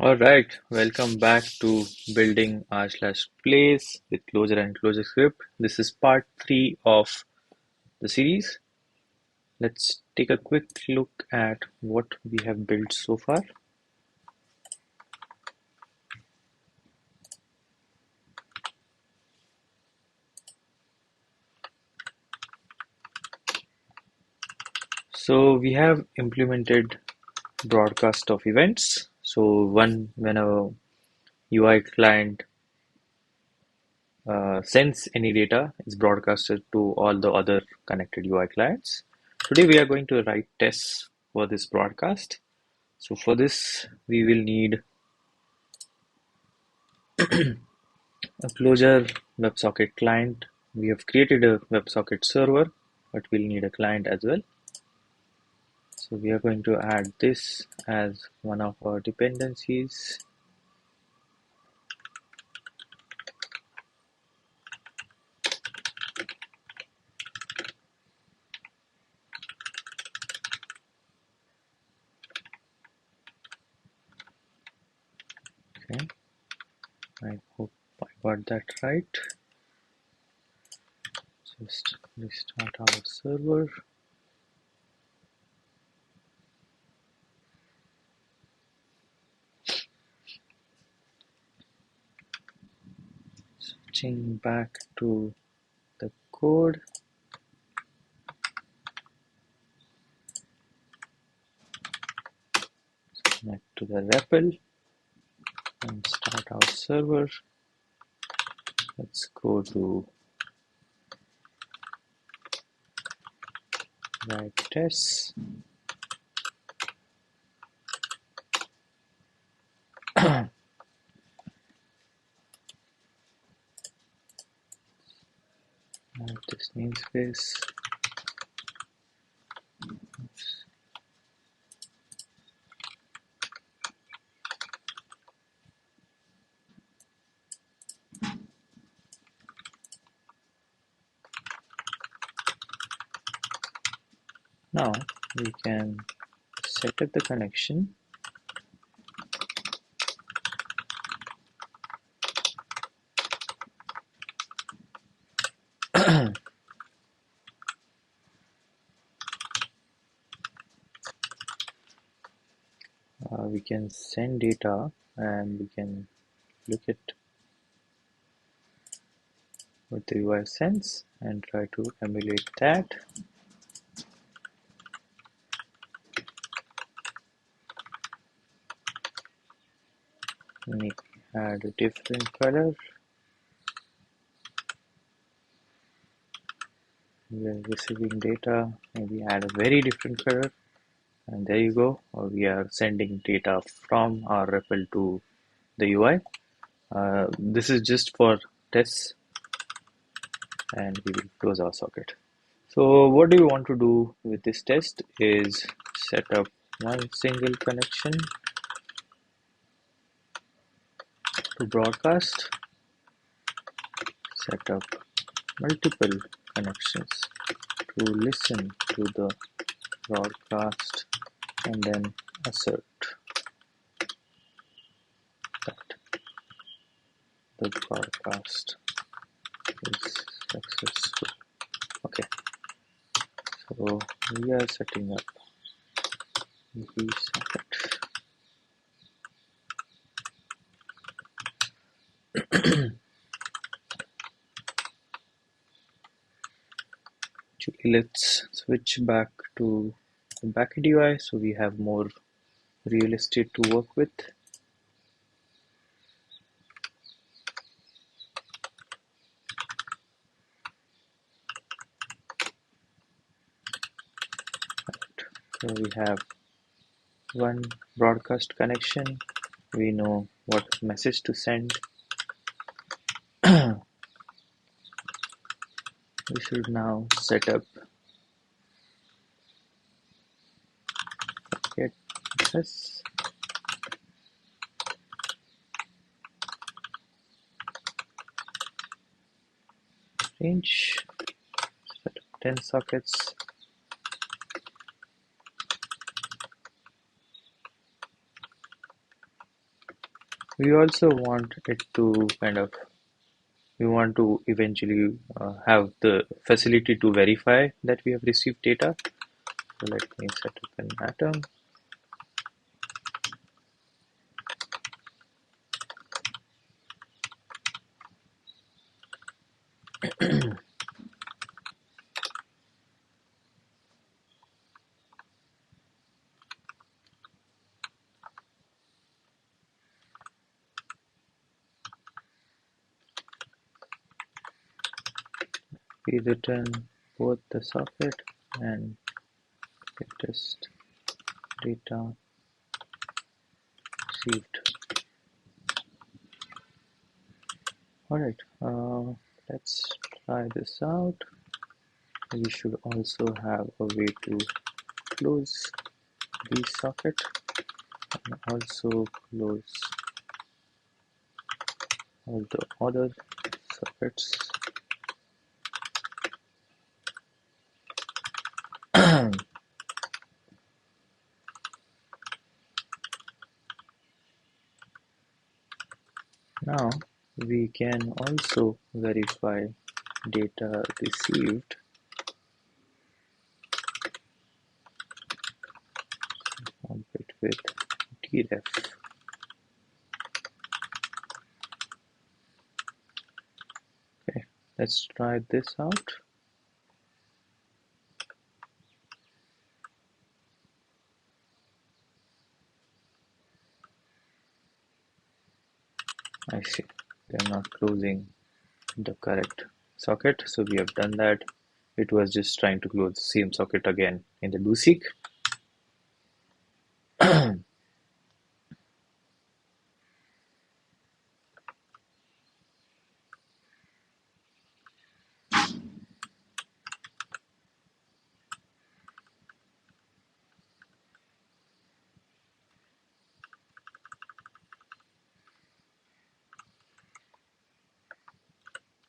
All right, welcome back to building r/place with Clojure and Clojurescript. This is part 3 of the series. Let's take a quick look at what we have built so far. So we have implemented broadcast of events. So when a UI client sends any data, it's broadcasted to all the other connected UI clients. Today we are going to write tests for this broadcast. So for this, we will need a Clojure WebSocket client. We have created a WebSocket server, but we'll need a client as well. So we are going to add this as one of our dependencies. Okay, I hope I got that right. Just restart our server. Switching back to the code. Connect to the REPL and start our server. Let's go to write tests. Add this namespace. Oops. Now we can set up the connection. We can send data and we can look at what the UI sends and try to emulate that. Let me add a different color. We are receiving data, maybe add a very different color, and there you go. We are sending data from our REPL to the UI. This is just for tests, and we will close our socket. So what do we want to do with this test is set up one single connection to broadcast, set up multiple connections to listen to the broadcast, and then assert that the broadcast is successful. Okay, so we are setting up the socket. Actually, let's switch back to the backend UI so we have more real estate to work with. So we have one broadcast connection. We know what message to send. We should now set up get this. Range, set up 10 sockets. We also want it to we want to eventually have the facility to verify that we have received data. So let me set up an atom. We return both the socket and the test data received. Alright, let's try this out. We should also have a way to close the socket and also close all the other sockets. Now we can also verify data received with dref. Okay, let's try this out. I see they're not closing the correct socket, so we have done that. It was just trying to close the same socket again in the doseek.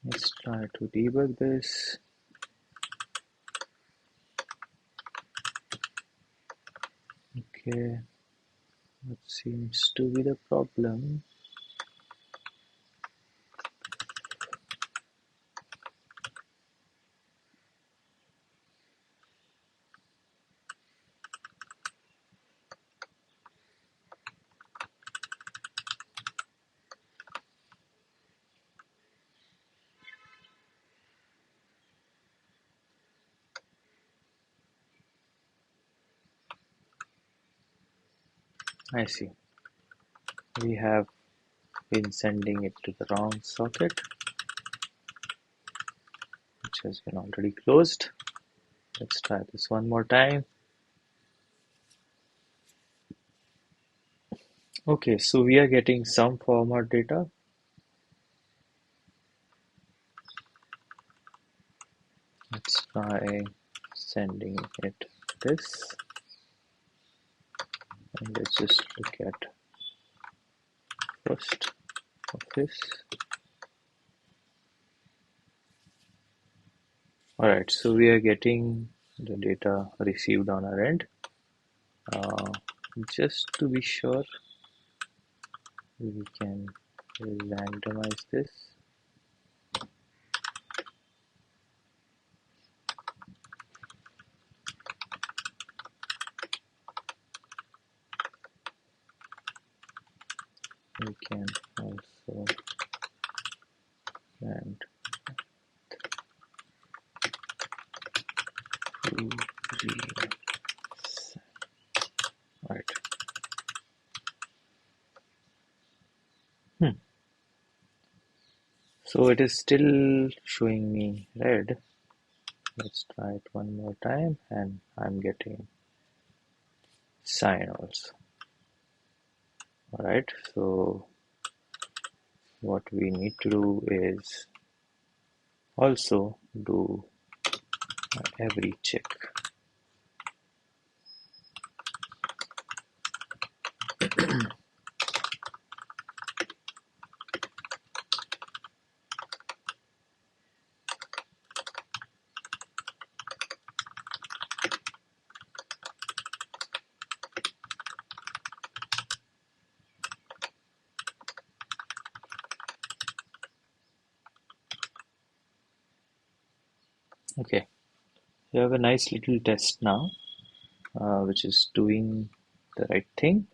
Let's try to debug this. Okay, what seems to be the problem? I see. We have been sending it to the wrong socket, which has been already closed. Let's try this one more time. Okay, so we are getting some format data. Let's try sending it this. And let's just look at first of this. Alright, so we are getting the data received on our end. Just to be sure, we can randomize this. We can also rand right. So it is still showing me red. Let's try it one more time, and I'm getting cyan also. Alright, so what we need to do is also do every check. Okay, we have a nice little test now, which is doing the right thing.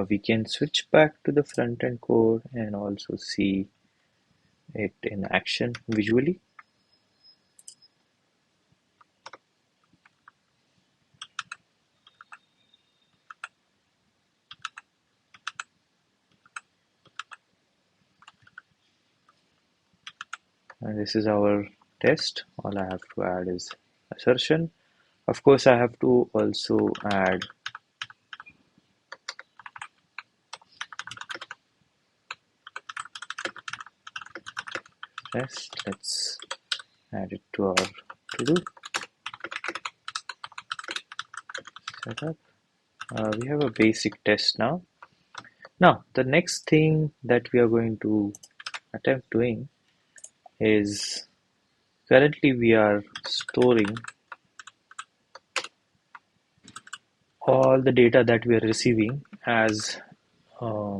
We can switch back to the front end code and also see it in action visually. And this is our test. All I have to add is assertion. Of course, I have to also add test. Let's add it to our to-do setup. We have a basic test now. Now, the next thing that we are going to attempt doing is currently we are storing all the data that we are receiving as uh,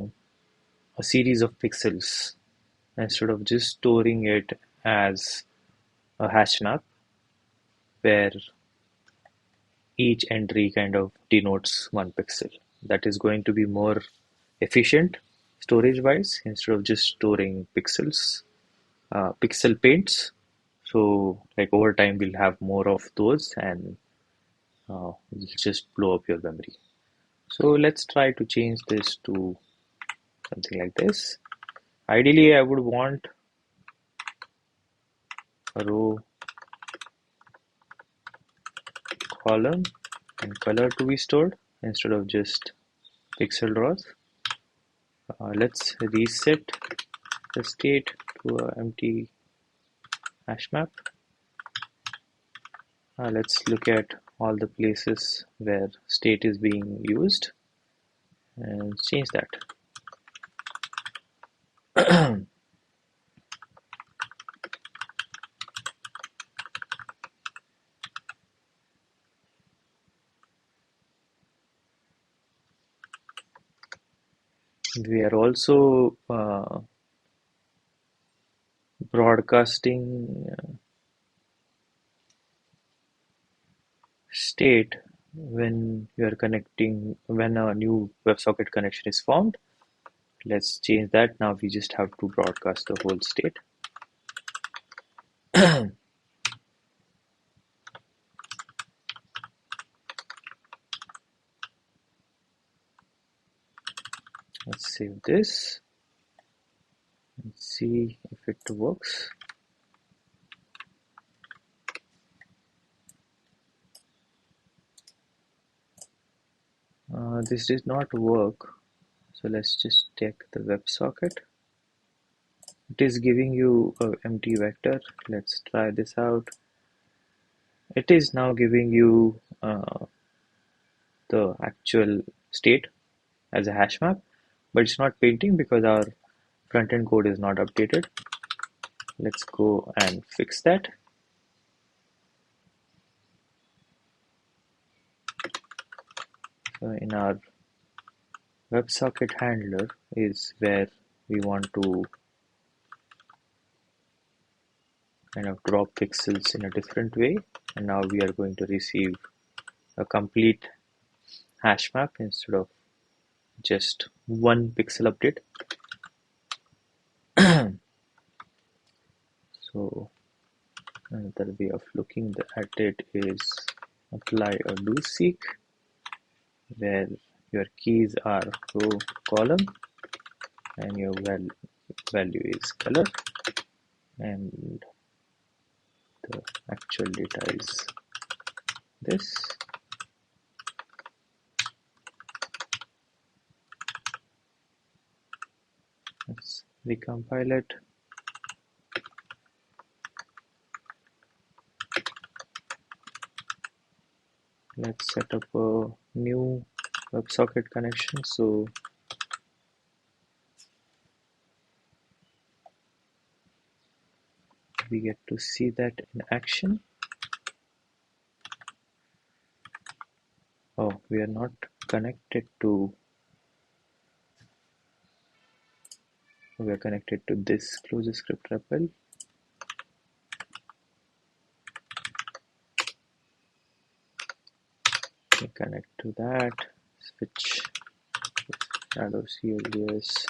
a series of pixels instead of just storing it as a hash map where each entry kind of denotes one pixel. That is going to be more efficient storage wise instead of just storing pixels, pixel paints. So, like over time, we'll have more of those and it'll just blow up your memory. So, let's try to change this to something like this. Ideally, I would want a row, column, and color to be stored instead of just pixel rows. Let's reset the state to an empty hash map. Let's look at all the places where state is being used and change that. We are also broadcasting state when you are connecting, when a new WebSocket connection is formed. Let's change that. Now we just have to broadcast the whole state. Let's save this and see if it works. This did not work. So let's just check the WebSocket. It is giving you an empty vector. Let's try this out. It is now giving you the actual state as a hash map, but it's not painting because our front-end code is not updated. Let's go and fix that. So in our WebSocket handler is where we want to kind of drop pixels in a different way. And now we are going to receive a complete hash map instead of just one pixel update. So another way of looking at it is apply a do seek where your keys are row, column, and your value is color, and the actual data is this. Let's recompile it. Let's set up a new WebSocket connection so we get to see that in action. Oh, we are not connected to, we are connected to this Clojure script REPL. connect to that, switch shadow CLJS,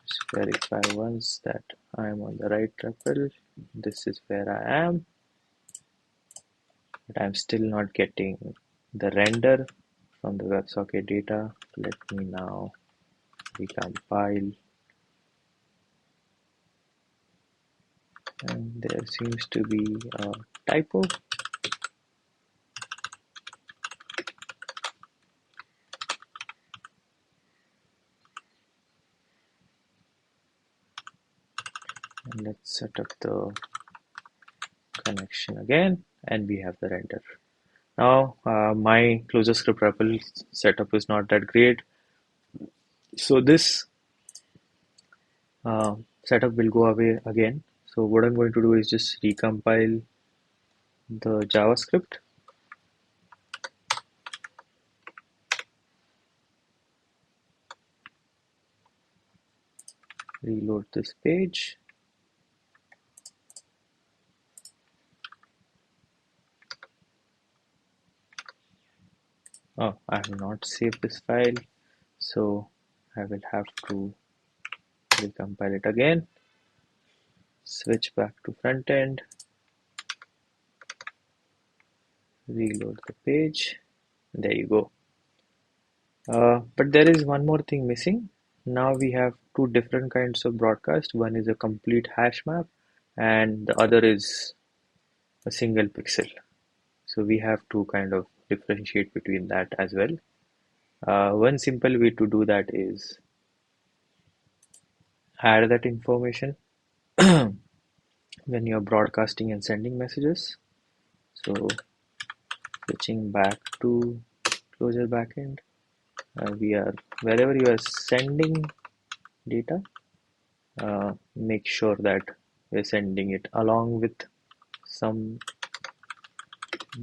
just verify once that I am on the right REPL. This is where I am, but I'm still not getting the render from the WebSocket data. Let me now recompile, and there seems to be a typo. And let's set up the connection again, and we have the render. Now my Clojure REPL setup is not that great, so this setup will go away again. So what I'm going to do is just recompile the JavaScript, reload this page, oh, I have not saved this file, so I will have to recompile it again, switch back to front end, reload the page. There you go. But there is one more thing missing. Now we have two different kinds of broadcast. One is a complete hash map, and the other is a single pixel. So we have to kind of differentiate between that as well. One simple way to do that is add that information when you're broadcasting and sending messages. So switching back to Clojure backend, we are wherever you are sending data, make sure that we're sending it along with some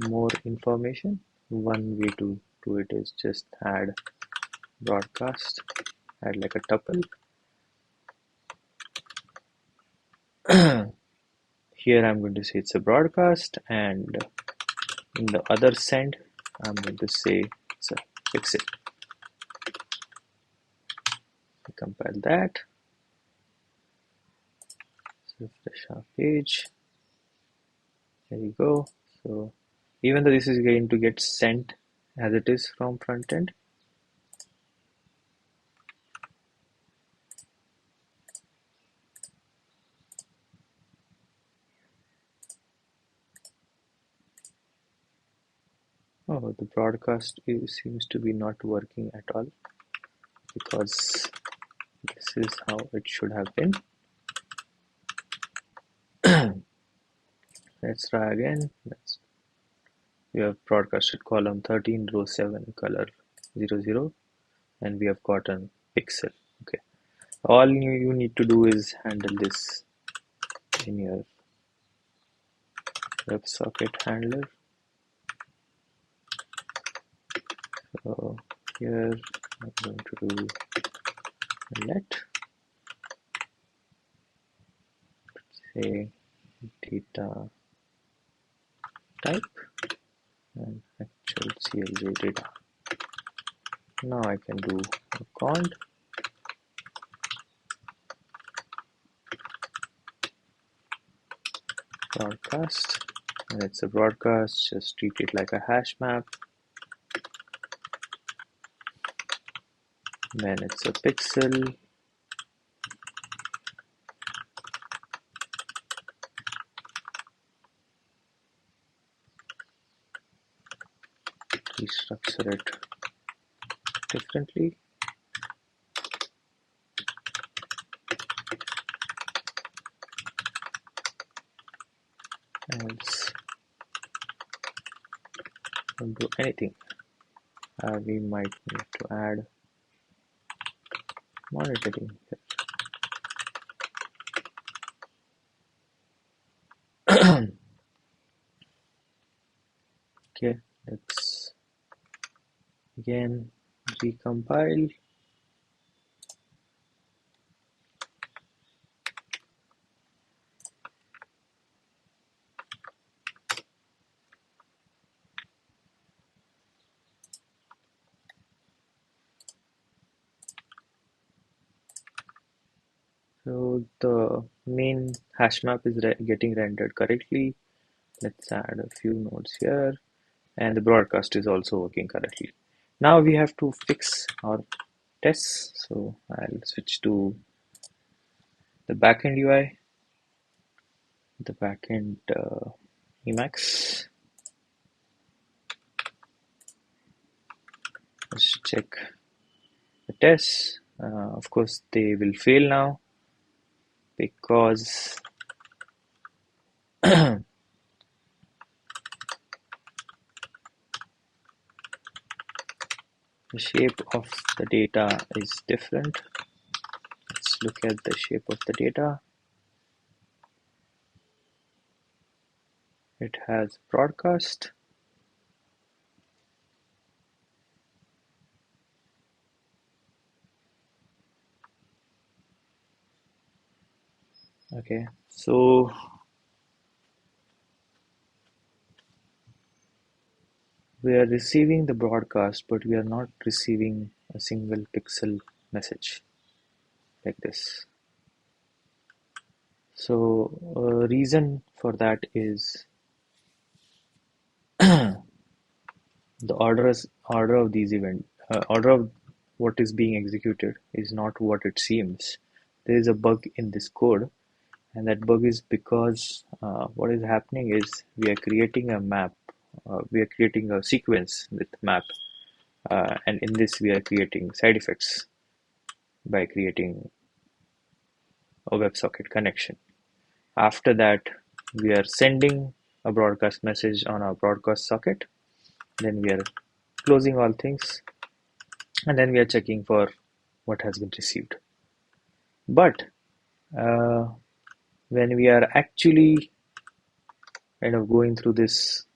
more information. One way to do it is just add broadcast, add like a tuple. Here I'm going to say it's a broadcast, and in the other send I'm going to say it's a pixel. Compile that, refresh our page. There you go. So even though this is going to get sent as it is from front end, oh, the broadcast seems to be not working at all, because this is how it should have been. Let's try again. We have broadcasted column 13, row 7, color 00, and we have gotten pixel. Okay. All you need to do is handle this in your WebSocket handler. So here I'm going to do let, say data type and actual CLJ data. Now I can do a cond broadcast, and it's a broadcast, just treat it like a hash map. Then it's a pixel, restructure it differently. Else don't do anything. We might need to add monitoring here. Okay, let's again recompile. So the main hash map is getting rendered correctly. Let's add a few nodes here, and the broadcast is also working correctly. Now we have to fix our tests. So I'll switch to the backend UI, the backend Emacs. Let's check the tests. Of course, they will fail now because the shape of the data is different. Let's look at the shape of the data. It has broadcast. Okay, so we are receiving the broadcast, but we are not receiving a single pixel message like this. So reason for that is the order of these order of what is being executed is not what it seems. There is a bug in this code, and that bug is because what is happening is we are creating a map. We are creating a sequence with map, and in this we are creating side effects by creating a WebSocket connection. After that, we are sending a broadcast message on our broadcast socket. Then we are closing all things, and then we are checking for what has been received. But uh, when we are actually kind of going through this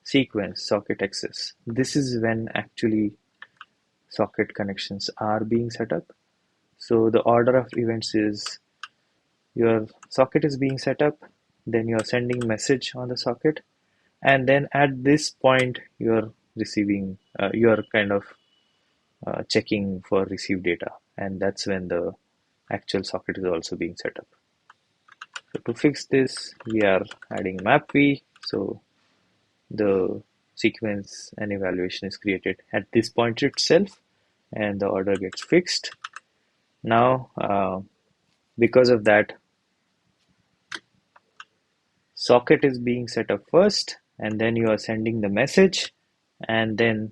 sequence, socket access, this is when actually socket connections are being set up. So the order of events is your socket is being set up, then you are sending message on the socket, and then at this point you're receiving, you're kind of checking for received data, and that's when the actual socket is also being set up. So to fix this, we are adding mapv. So the sequence and evaluation is created at this point itself, and the order gets fixed. Now, because of that, socket is being set up first, and then you are sending the message, and then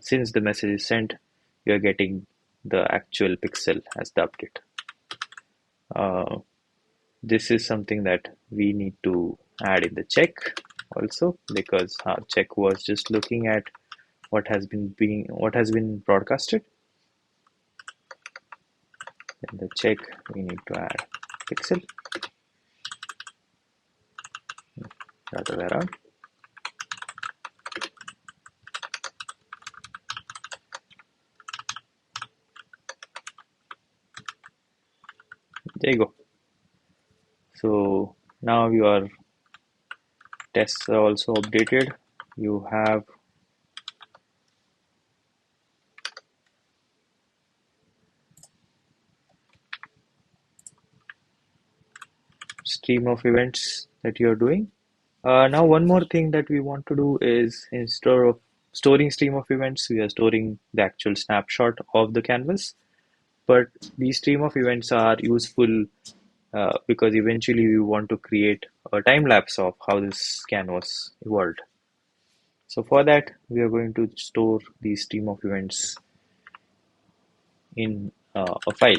since the message is sent, you are getting the actual pixel as the update. This is something that we need to add in the check also, because our check was just looking at what has been broadcasted. In the check, we need to add pixel, the other way around. There you go. So now your tests are also updated. You have stream of events that you're doing. Now one more thing that we want to do is, instead of storing stream of events, we are storing the actual snapshot of the canvas. But these stream of events are useful because eventually we want to create a time lapse of how this canvas evolved. So for that, we are going to store these stream of events in a file.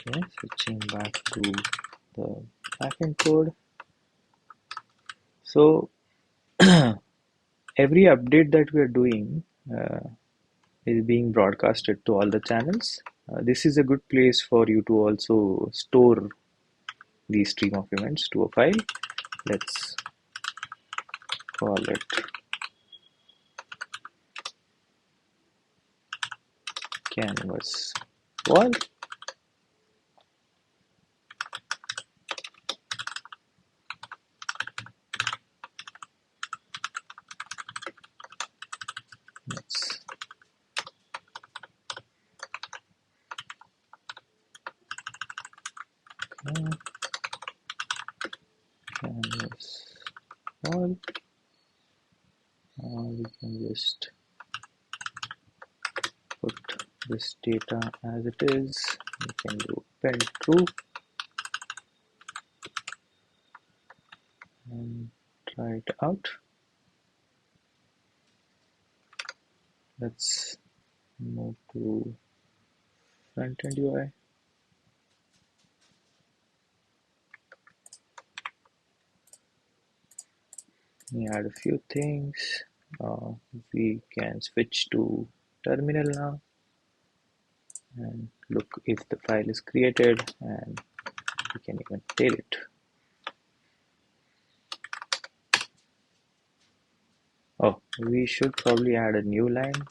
Okay, switching back to the backend code. So every update that we are doing is being broadcasted to all the channels. This is a good place for you to also store these stream of events to a file. Let's call it canvas wall. Let's canvas wall. We can just put this data as it is. We can do pen true and try it out. Let's move to front-end UI. We add a few things. We can switch to terminal now and look if the file is created, and we can even tail it. Oh, we should probably add a new line.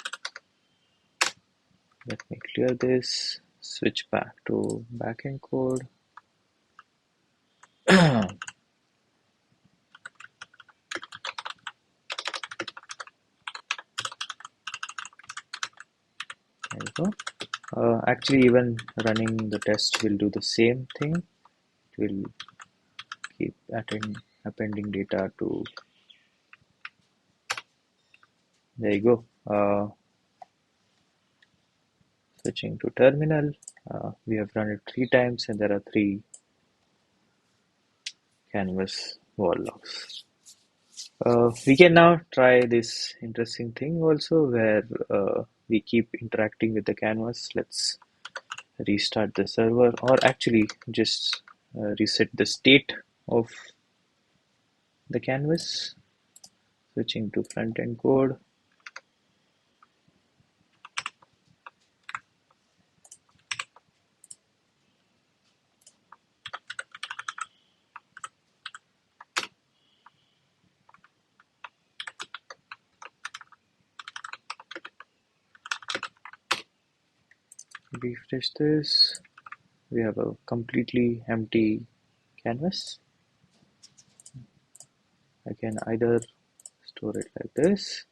Let me clear this, switch back to backend code. There you go. Actually, even running the test will do the same thing. It will keep appending data to. There you go. Switching to terminal. We have run it 3 times and there are 3 canvas wall logs. We can now try this interesting thing also where we keep interacting with the canvas. Let's restart the server, or actually just reset the state of the canvas. Switching to front-end code. Refresh this. We have a completely empty canvas. I can either store it like this.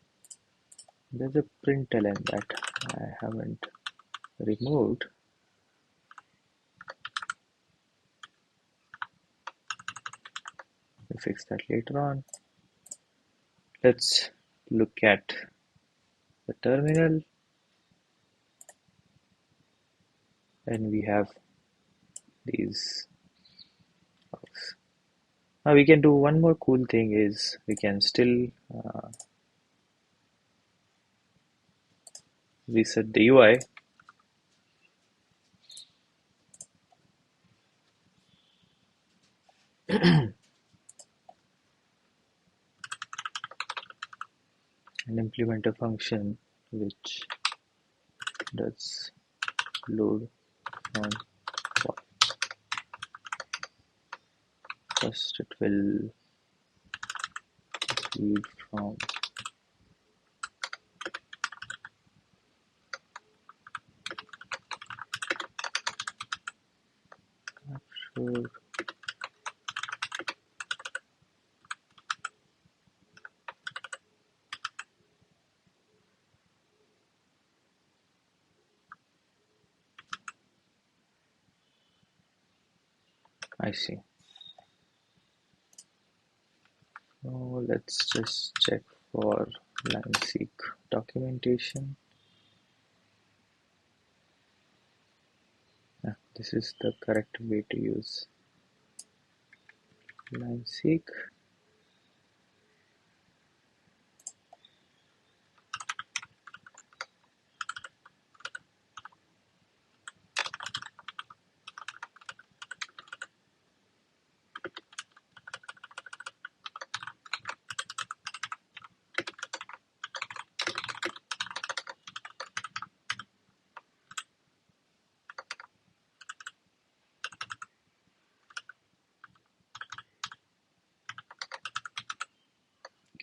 There's a println that I haven't removed. We'll fix that later on. Let's look at the terminal, and we have these logs. Now we can do one more cool thing is we can still reset the UI. And implement a function which does load on wall. First it will read from capture. I see. So let's just check for line seek documentation. This is the correct way to use line seek.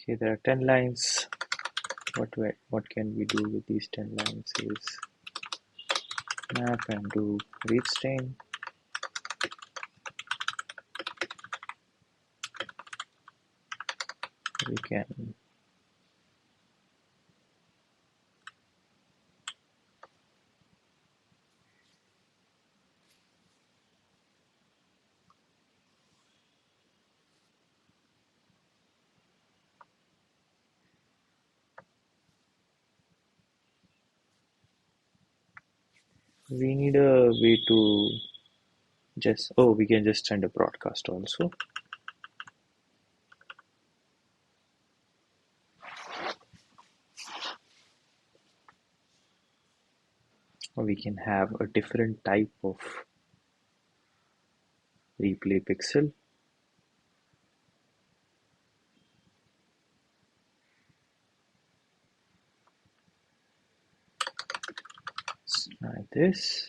Okay, there are 10 lines. What can we do with these 10 lines is map and do read stain. We can we need a way to just we can just send a broadcast also. Or we can have a different type of replay pixel. Like this.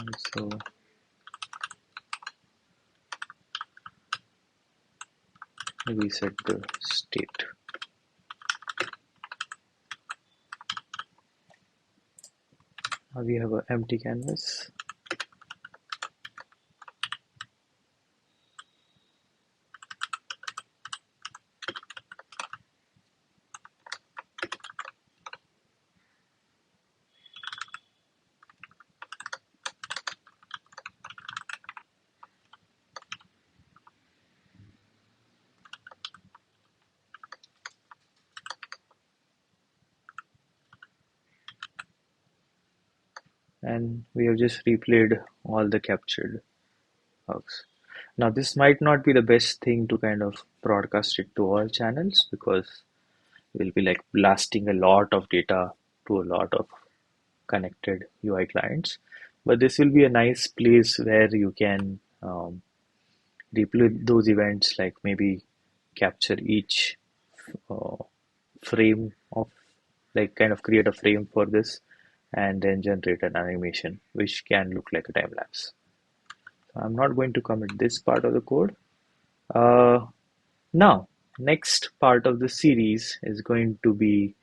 Also reset the state. Now we have an empty canvas. And we have just replayed all the captured hogs. Now this might not be the best thing to kind of broadcast it to all channels because we'll be like blasting a lot of data to a lot of connected UI clients. But this will be a nice place where you can replay those events, like maybe capture each uh, frame of, like kind of create a frame for this and then generate an animation which can look like a time lapse. So I'm not going to commit this part of the code. Uh, Now, next part of the series is going to be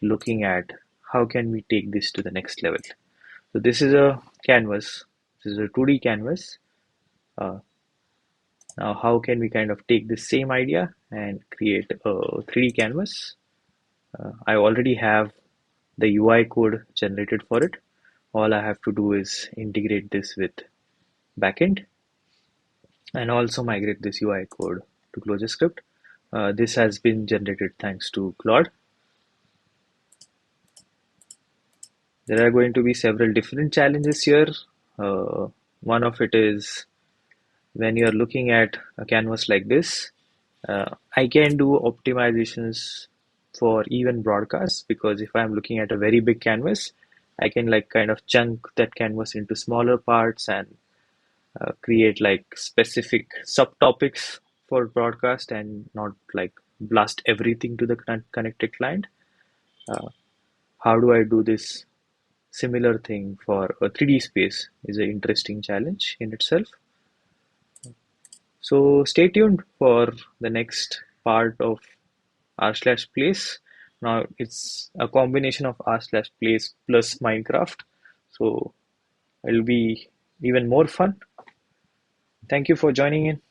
looking at how can we take this to the next level. So this is a canvas. This is a 2D canvas. Uh, Now, how can we kind of take this same idea and create a 3D canvas? I already have the UI code generated for it. All I have to do is integrate this with backend and also migrate this UI code to Clojurescript. This has been generated thanks to Claude. There are going to be several different challenges here. One of it is when you're looking at a canvas like this, I can do optimizations for even broadcasts, because if I'm looking at a very big canvas, I can like kind of chunk that canvas into smaller parts and create like specific subtopics for broadcast and not like blast everything to the connected client. How do I do this similar thing for a 3D space is an interesting challenge in itself. So stay tuned for the next part of r slash place. Now it's a combination of r slash place plus Minecraft. So it'll be even more fun. Thank you for joining in.